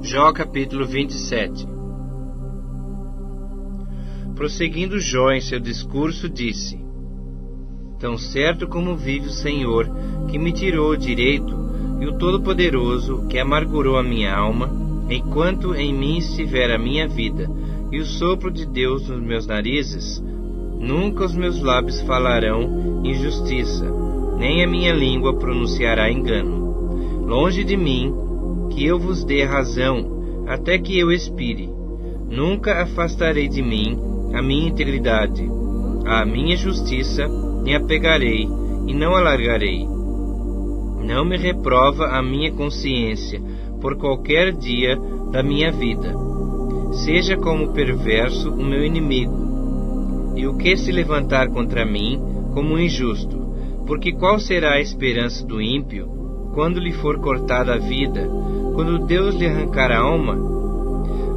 Jó capítulo 27. Prosseguindo Jó em seu discurso, disse: Tão certo como vive o Senhor, que me tirou o direito, e o Todo-Poderoso, que amargurou a minha alma, enquanto em mim estiver a minha vida, e o sopro de Deus nos meus narizes, nunca os meus lábios falarão injustiça, nem a minha língua pronunciará engano. Longe de mim que eu vos dê razão, até que eu expire. Nunca afastarei de mim a minha integridade. À minha justiça me apegarei e não alargarei. Não me reprova a minha consciência por qualquer dia da minha vida. Seja como perverso o meu inimigo, e o que se levantar contra mim como injusto. Porque qual será a esperança do ímpio, quando lhe for cortada a vida, quando Deus lhe arrancar a alma?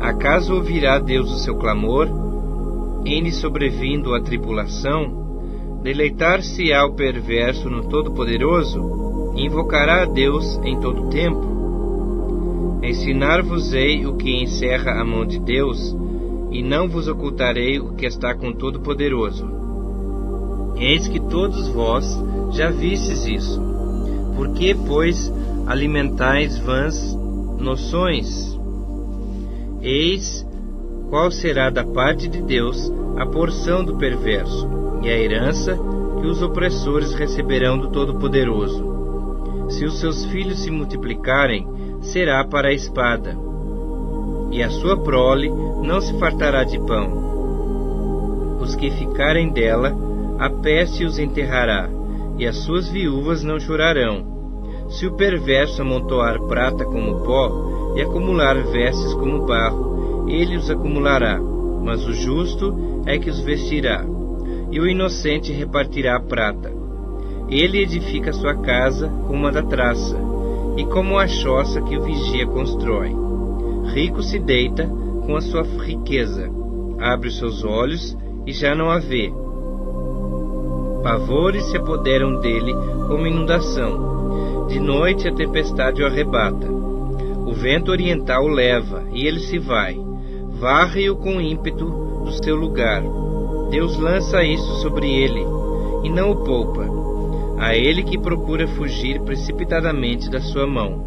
Acaso ouvirá Deus o seu clamor, em lhe sobrevindo a tribulação? Deleitar-se-á o perverso no Todo-Poderoso? Invocará a Deus em todo tempo? Ensinar-vos-ei o que encerra a mão de Deus, e não vos ocultarei o que está com o Todo-Poderoso. Eis que todos vós já vistes isso. Por que, pois, alimentais vãs noções? Eis qual será da parte de Deus a porção do perverso, e a herança que os opressores receberão do Todo-Poderoso. Se os seus filhos se multiplicarem, será para a espada, e a sua prole não se fartará de pão. Os que ficarem dela, a peste os enterrará, e as suas viúvas não chorarão. Se o perverso amontoar prata como pó, e acumular vestes como barro, ele os acumulará, mas o justo é que os vestirá, e o inocente repartirá a prata. Ele edifica sua casa como a da traça, e como a choça que o vigia constrói. Rico se deita com a sua riqueza, abre os seus olhos e já não a vê. Pavores se apoderam dele como inundação. De noite a tempestade o arrebata. O vento oriental o leva, e ele se vai. Varre-o com ímpeto do seu lugar. Deus lança isso sobre ele, e não o poupa. A ele que procura fugir precipitadamente da sua mão.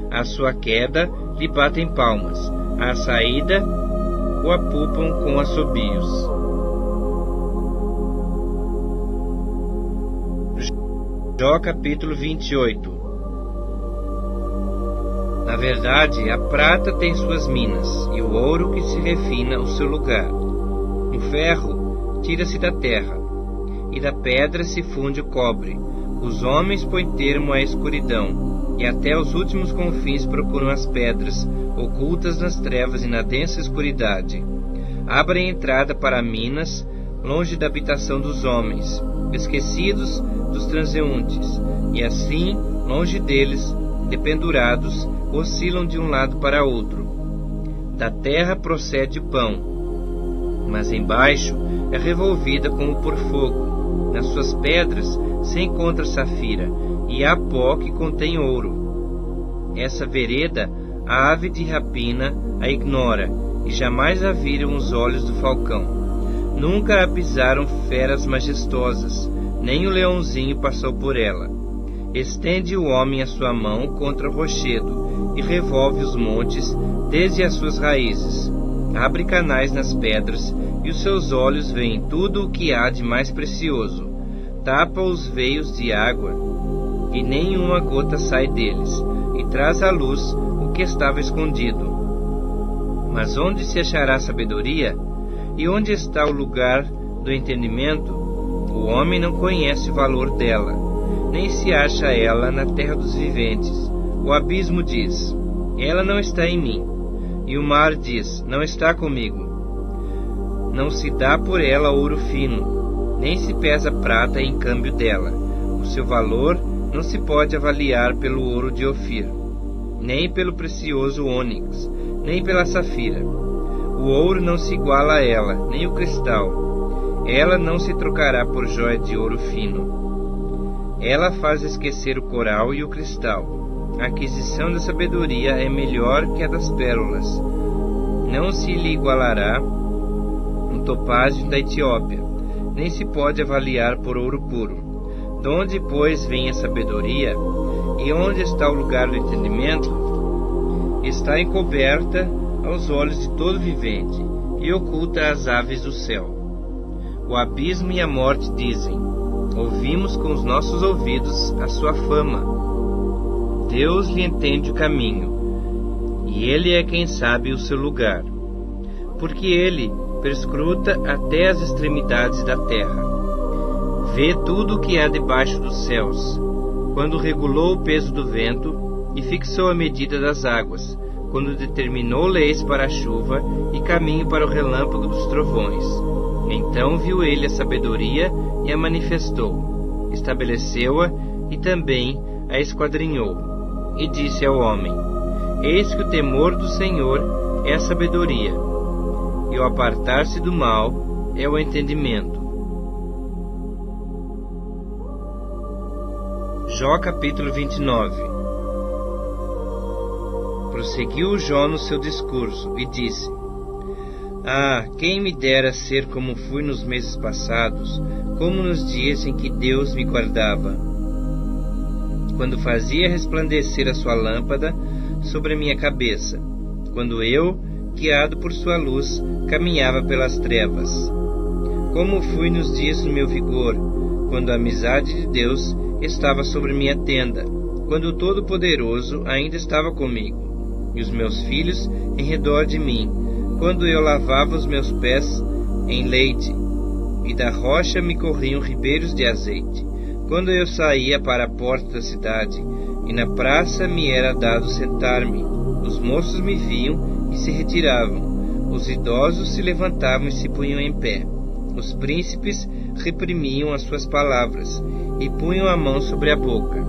À sua queda lhe batem palmas. À saída o apupam com assobios. Jó capítulo 28. Na verdade, a prata tem suas minas, e o ouro que se refina o seu lugar. O ferro tira-se da terra, e da pedra se funde o cobre. Os homens põem termo à escuridão, e até os últimos confins procuram as pedras, ocultas nas trevas e na densa escuridade. Abrem entrada para minas, longe da habitação dos homens, esquecidos dos transeuntes, e assim, longe deles, dependurados, oscilam de um lado para outro. Da terra procede o pão, mas embaixo é revolvida como por fogo. Nas suas pedras se encontra safira, e há pó que contém ouro. Essa vereda a ave de rapina a ignora, e jamais a viram os olhos do falcão. Nunca a pisaram feras majestosas, nem o leãozinho passou por ela. Estende o homem a sua mão contra o rochedo, e revolve os montes desde as suas raízes. Abre canais nas pedras, e os seus olhos veem tudo o que há de mais precioso. Tapa os veios de água, e nenhuma gota sai deles, e traz à luz o que estava escondido. Mas onde se achará sabedoria? E onde está o lugar do entendimento? O homem não conhece o valor dela, nem se acha ela na terra dos viventes. O abismo diz: ela não está em mim. E o mar diz: não está comigo. Não se dá por ela ouro fino, nem se pesa prata em câmbio dela. O seu valor não se pode avaliar pelo ouro de Ofir, nem pelo precioso ônix, nem pela safira. O ouro não se iguala a ela, nem o cristal. Ela não se trocará por jóia de ouro fino. Ela faz esquecer o coral e o cristal. A aquisição da sabedoria é melhor que a das pérolas. Não se lhe igualará um topázio da Etiópia, nem se pode avaliar por ouro puro. De onde, pois, vem a sabedoria? E onde está o lugar do entendimento? Está encoberta aos olhos de todo vivente, e oculta às aves do céu. O abismo e a morte dizem: ouvimos com os nossos ouvidos a sua fama. Deus lhe entende o caminho, e ele é quem sabe o seu lugar. Porque ele perscruta até as extremidades da terra. Vê tudo o que há debaixo dos céus. Quando regulou o peso do vento e fixou a medida das águas, quando determinou leis para a chuva e caminho para o relâmpago dos trovões. Então viu ele a sabedoria e a manifestou, estabeleceu-a e também a esquadrinhou. E disse ao homem: eis que o temor do Senhor é a sabedoria, e o apartar-se do mal é o entendimento. Jó capítulo 29. Prosseguiu Jó no seu discurso e disse: ah, quem me dera ser como fui nos meses passados, como nos dias em que Deus me guardava, quando fazia resplandecer a sua lâmpada sobre a minha cabeça, quando eu, guiado por sua luz, caminhava pelas trevas. Como fui nos dias do meu vigor, quando a amizade de Deus estava sobre minha tenda, quando o Todo-Poderoso ainda estava comigo, e os meus filhos em redor de mim, quando eu lavava os meus pés em leite, e da rocha me corriam ribeiros de azeite, quando eu saía para a porta da cidade, e na praça me era dado sentar-me, os moços me viam e se retiravam, os idosos se levantavam e se punham em pé, os príncipes reprimiam as suas palavras, e punham a mão sobre a boca.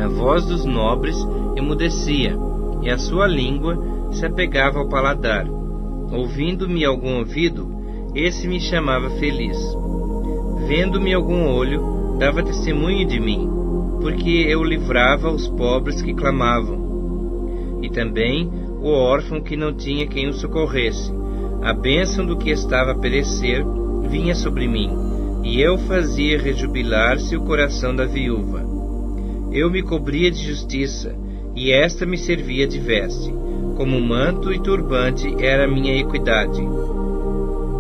A voz dos nobres emudecia, e a sua língua se apegava ao paladar. Ouvindo-me algum ouvido, esse me chamava feliz. Vendo-me algum olho, dava testemunho de mim, porque eu livrava os pobres que clamavam, e também o órfão que não tinha quem o socorresse. A bênção do que estava a perecer vinha sobre mim, e eu fazia rejubilar-se o coração da viúva. Eu me cobria de justiça, e esta me servia de veste. Como manto e turbante era a minha equidade.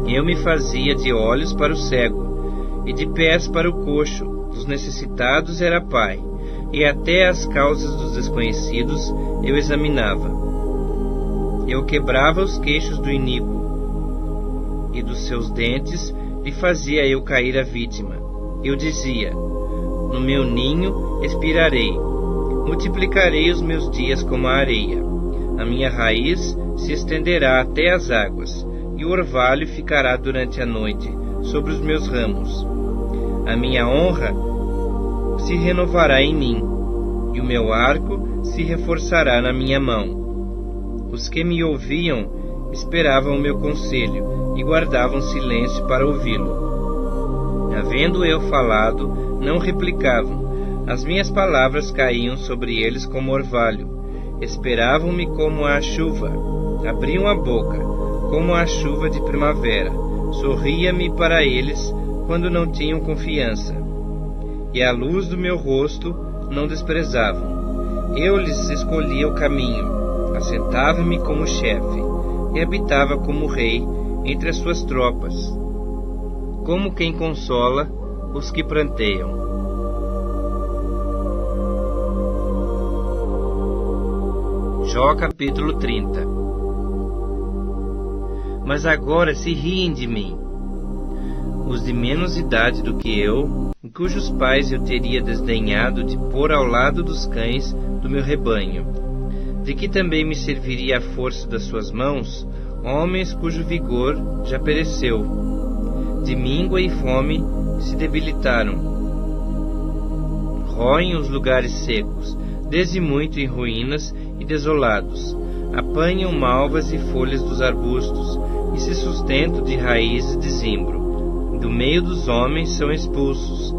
Eu me fazia de olhos para o cego, e de pés para o coxo. Dos necessitados era pai, e até as causas dos desconhecidos eu examinava. Eu quebrava os queixos do iníquo, e dos seus dentes lhe fazia eu cair a vítima. Eu dizia: no meu ninho expirarei, multiplicarei os meus dias como a areia. A minha raiz se estenderá até as águas, e o orvalho ficará durante a noite sobre os meus ramos. A minha honra se renovará em mim, e o meu arco se reforçará na minha mão. Os que me ouviam esperavam o meu conselho, e guardavam silêncio para ouvi-lo. Havendo eu falado, não replicavam. As minhas palavras caíam sobre eles como orvalho. Esperavam-me como a chuva. Abriam a boca, como a chuva de primavera. Sorria-me para eles quando não tinham confiança. E a luz do meu rosto não desprezavam. Eu lhes escolhia o caminho. Assentava-me como chefe, e habitava como rei entre as suas tropas, como quem consola os que pranteiam. Jó capítulo 30. Mas agora se riem de mim, os de menos idade do que eu, cujos pais eu teria desdenhado de pôr ao lado dos cães do meu rebanho. De que também me serviria a força das suas mãos, homens cujo vigor já pereceu. De míngua e fome se debilitaram. Roem os lugares secos, desde muito em ruínas e desolados. Apanham malvas e folhas dos arbustos, e se sustentam de raízes de zimbro. Do meio dos homens são expulsos.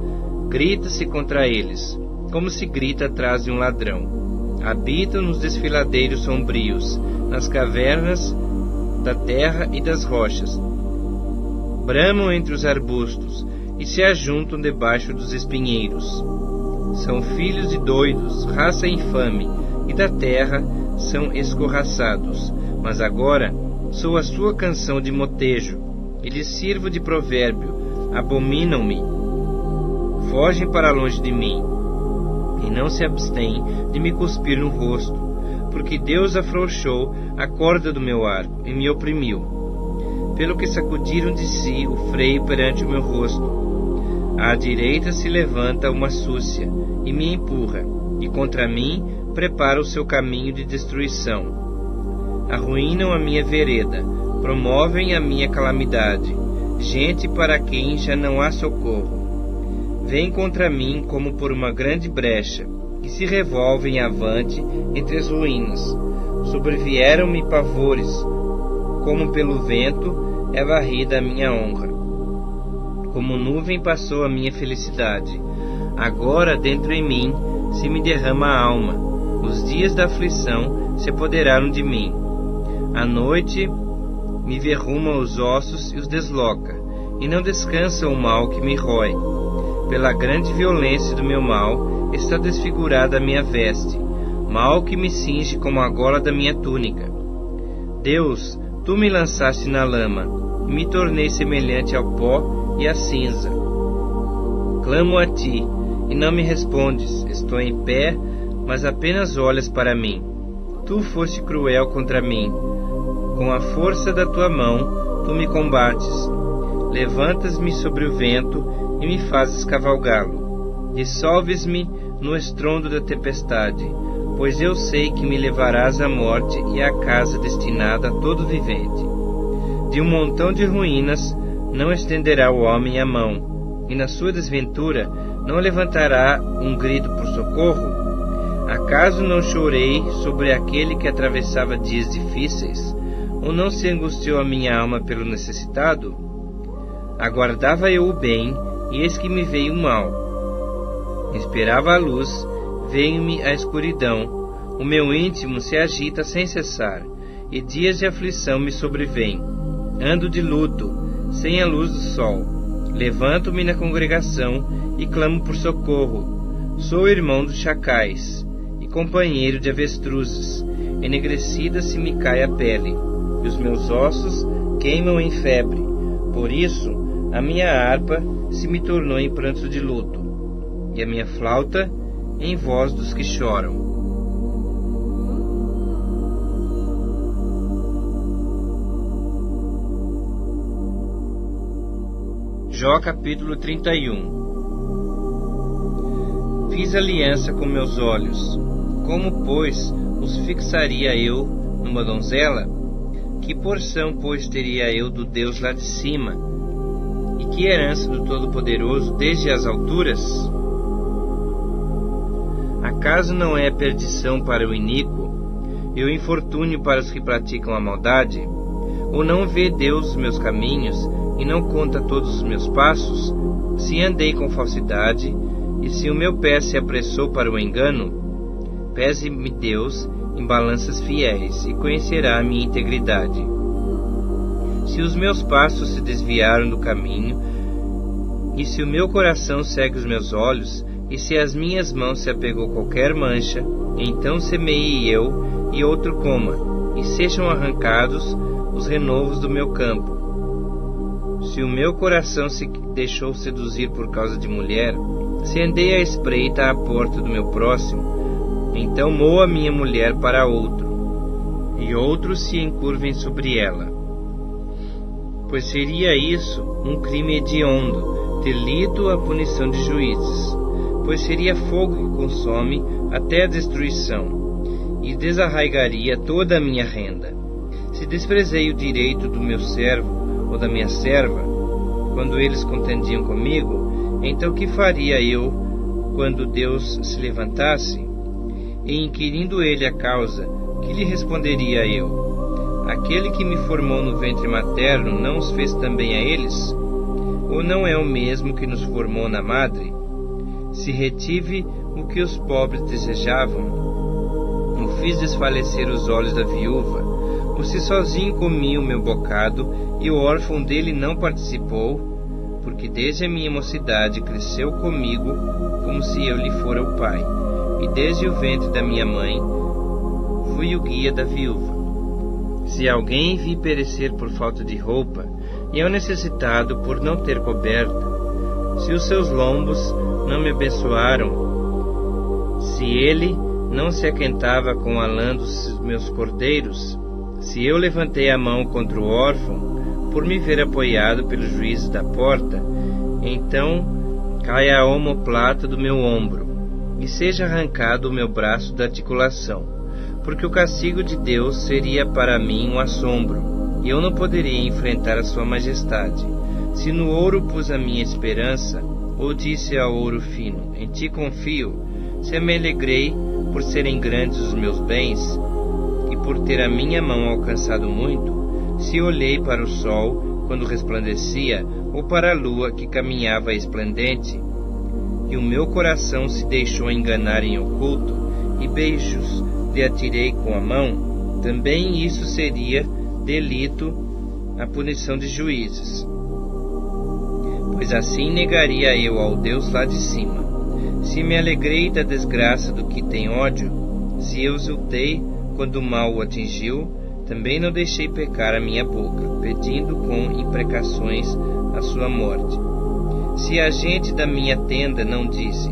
Grita-se contra eles, como se grita atrás de um ladrão. Habitam nos desfiladeiros sombrios, nas cavernas da terra e das rochas. Bramam entre os arbustos e se ajuntam debaixo dos espinheiros. São filhos de doidos, raça infame, e da terra são escorraçados. Mas agora sou a sua canção de motejo, e lhes sirvo de provérbio. Abominam-me, fogem para longe de mim, e não se abstêm de me cuspir no rosto, porque Deus afrouxou a corda do meu arco e me oprimiu, pelo que sacudiram de si o freio perante o meu rosto. À direita se levanta uma súcia e me empurra, e contra mim prepara o seu caminho de destruição. Arruinam a minha vereda, promovem a minha calamidade, gente para quem já não há socorro. Vêm contra mim como por uma grande brecha, e se revolvem avante entre as ruínas. Sobrevieram-me pavores, como pelo vento é varrida a minha honra. Como nuvem passou a minha felicidade. Agora dentro em mim se me derrama a alma. Os dias da aflição se apoderaram de mim. A noite me verruma os ossos e os desloca, e não descansa o mal que me rói. Pela grande violência do meu mal está desfigurada a minha veste, mal que me cinge como a gola da minha túnica. Deus, tu me lançaste na lama, e me tornei semelhante ao pó e à cinza. Clamo a ti, e não me respondes. Estou em pé, mas apenas olhas para mim. Tu foste cruel contra mim. Com a força da tua mão, tu me combates. Levantas-me sobre o vento e me fazes cavalgá-lo. Dissolves-me no estrondo da tempestade, pois eu sei que me levarás à morte e à casa destinada a todo vivente. De um montão de ruínas não estenderá o homem a mão, e na sua desventura não levantará um grito por socorro? Acaso não chorei sobre aquele que atravessava dias difíceis? Ou não se angustiou a minha alma pelo necessitado? Aguardava eu o bem, e eis que me veio o mal. Esperava a luz, veio-me a escuridão. O meu íntimo se agita sem cessar, e dias de aflição me sobrevêm. Ando de luto, sem a luz do sol. Levanto-me na congregação e clamo por socorro. Sou irmão dos chacais e companheiro de avestruzes. Enegrecida se me cai a pele, e os meus ossos queimam em febre. Por isso, a minha harpa se me tornou em pranto de luto, e a minha flauta em voz dos que choram. Jó capítulo 31. Fiz aliança com meus olhos. Como, pois, os fixaria eu numa donzela? Que porção, pois, teria eu do Deus lá de cima? E que herança do Todo-Poderoso desde as alturas? Acaso não é perdição para o iníquo e o infortúnio para os que praticam a maldade? Ou não vê Deus os meus caminhos e não conta todos os meus passos? Se andei com falsidade e se o meu pé se apressou para o engano, pese-me Deus em balanças fiéis e conhecerá a minha integridade. Se os meus passos se desviaram do caminho, e se o meu coração segue os meus olhos, e se as minhas mãos se apegou qualquer mancha, então semeie eu, e outro coma, e sejam arrancados os renovos do meu campo. Se o meu coração se deixou seduzir por causa de mulher, se andei à espreita à porta do meu próximo, então moa minha mulher para outro, e outros se encurvem sobre ela. Pois seria isso um crime hediondo, delito à punição de juízes. Pois seria fogo que consome até a destruição, e desarraigaria toda a minha renda. Se desprezei o direito do meu servo ou da minha serva, quando eles contendiam comigo, então que faria eu quando Deus se levantasse? E inquirindo ele a causa, que lhe responderia eu? Aquele que me formou no ventre materno não os fez também a eles? Ou não é o mesmo que nos formou na madre? Se retive o que os pobres desejavam, ou fiz desfalecer os olhos da viúva, ou se sozinho comi o meu bocado, e o órfão dele não participou, porque desde a minha mocidade cresceu comigo, como se eu lhe fora o pai, e desde o ventre da minha mãe fui o guia da viúva. Se alguém vi perecer por falta de roupa, e é o necessitado por não ter coberta, se os seus lombos não me abençoaram, se ele não se aquentava com a lã dos meus cordeiros, se eu levantei a mão contra o órfão, por me ver apoiado pelos juízes da porta, então caia a omoplata do meu ombro, e seja arrancado o meu braço da articulação, porque o castigo de Deus seria para mim um assombro, e eu não poderia enfrentar a sua majestade. Se no ouro pus a minha esperança, ou disse ao ouro fino, em ti confio, se me alegrei por serem grandes os meus bens, e por ter a minha mão alcançado muito, se olhei para o sol quando resplandecia, ou para a lua que caminhava esplendente, e o meu coração se deixou enganar em oculto, e beijos lhe atirei com a mão, também isso seria delito, a punição de juízes. Pois assim negaria eu ao Deus lá de cima. Se me alegrei da desgraça do que tem ódio, se eu exultei quando o mal o atingiu, também não deixei pecar a minha boca, pedindo com imprecações a sua morte. Se a gente da minha tenda não disse,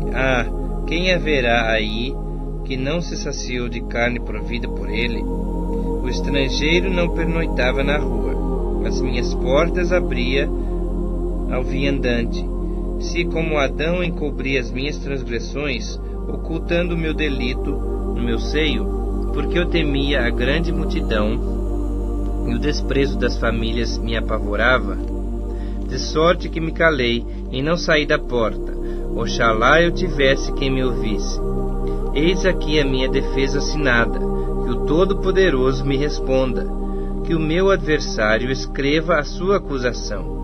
quem haverá aí que não se saciou de carne provida por ele? O estrangeiro não pernoitava na rua, as minhas portas abria ao viandante. Se como Adão encobri as minhas transgressões, ocultando o meu delito no meu seio, porque eu temia a grande multidão, e o desprezo das famílias me apavorava, de sorte que me calei e não saí da porta. Oxalá eu tivesse quem me ouvisse. Eis aqui a minha defesa assinada, que o Todo-Poderoso me responda, que o meu adversário escreva a sua acusação.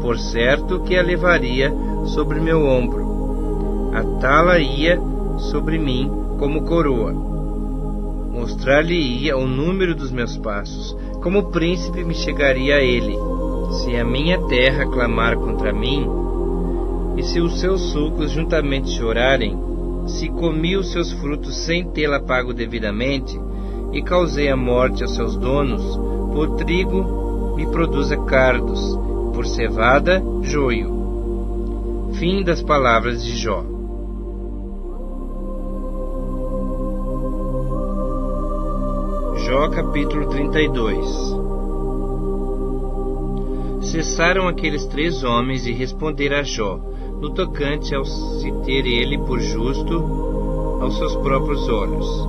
Por certo que a levaria sobre meu ombro, atá-la-ia sobre mim como coroa, mostrar-lhe-ia o número dos meus passos, como príncipe me chegaria a ele. Se a minha terra clamar contra mim, e se os seus sucos juntamente chorarem, se comi os seus frutos sem tê-la pago devidamente, e causei a morte aos seus donos, por trigo me produza cardos, por cevada, joio. Fim das palavras de Jó. Jó capítulo 32. Cessaram aqueles 3 homens de responder a Jó, no tocante ao se ter ele por justo aos seus próprios olhos.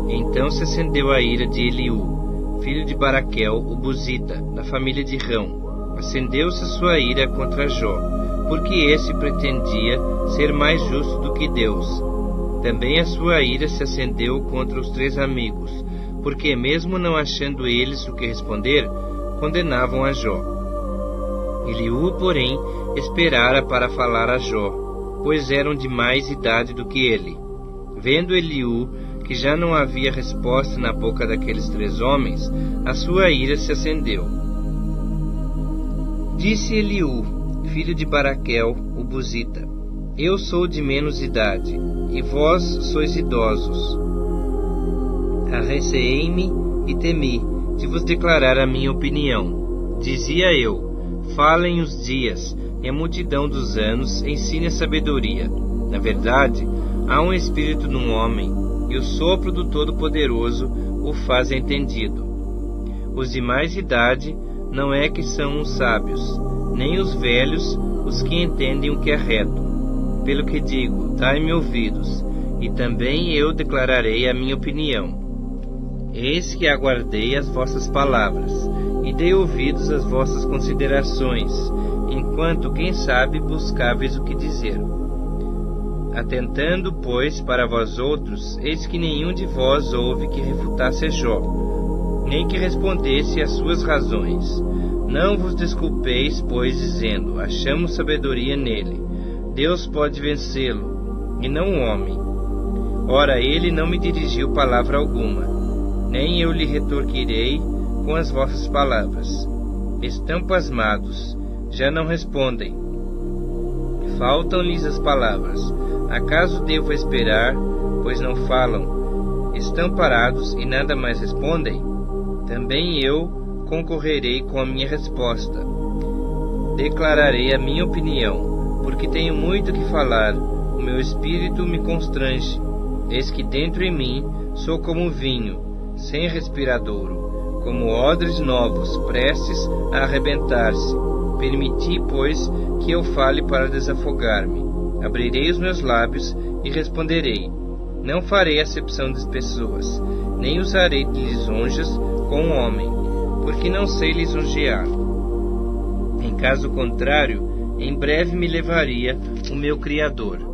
Então se acendeu a ira de Eliú, filho de Baraquel, o Buzita, da família de Rão. Acendeu-se sua ira contra Jó, porque esse pretendia ser mais justo do que Deus. Também a sua ira se acendeu contra os 3 amigos, porque mesmo não achando eles o que responder, condenavam a Jó. Eliú, porém, esperara para falar a Jó, pois eram de mais idade do que ele. Vendo Eliú que já não havia resposta na boca daqueles 3 homens, a sua ira se acendeu. Disse Eliú, filho de Baraquel, o Buzita: Eu sou de menos idade, e vós sois idosos. Arreceei-me e temi de vos declarar a minha opinião. Dizia eu: Falem os dias, e a multidão dos anos ensine a sabedoria. Na verdade, há um espírito num homem, e o sopro do Todo-Poderoso o faz entendido. Os de mais idade não é que são os sábios, nem os velhos os que entendem o que é reto. Pelo que digo, dai-me ouvidos, e também eu declararei a minha opinião. Eis que aguardei as vossas palavras, e dei ouvidos às vossas considerações, enquanto, quem sabe, buscáveis o que dizer. Atentando, pois, para vós outros, eis que nenhum de vós houve que refutasse Jó, nem que respondesse às suas razões. Não vos desculpeis, pois, dizendo: achamos sabedoria nele. Deus pode vencê-lo, e não o homem. Ora, ele não me dirigiu palavra alguma, nem eu lhe retorquirei com as vossas palavras. Estão pasmados, já não respondem. Faltam-lhes as palavras. Acaso devo esperar, pois não falam? Estão parados e nada mais respondem? Também eu concorrerei com a minha resposta. Declararei a minha opinião, porque tenho muito que falar. O meu espírito me constrange. Eis que dentro em mim sou como vinho, sem respiradouro, como odres novos, prestes a arrebentar-se. Permiti, pois, que eu fale para desafogar-me. Abrirei os meus lábios e responderei. Não farei acepção das pessoas, nem usarei de lisonjas com o homem, porque não sei lisonjear. Em caso contrário, em breve me levaria o meu Criador.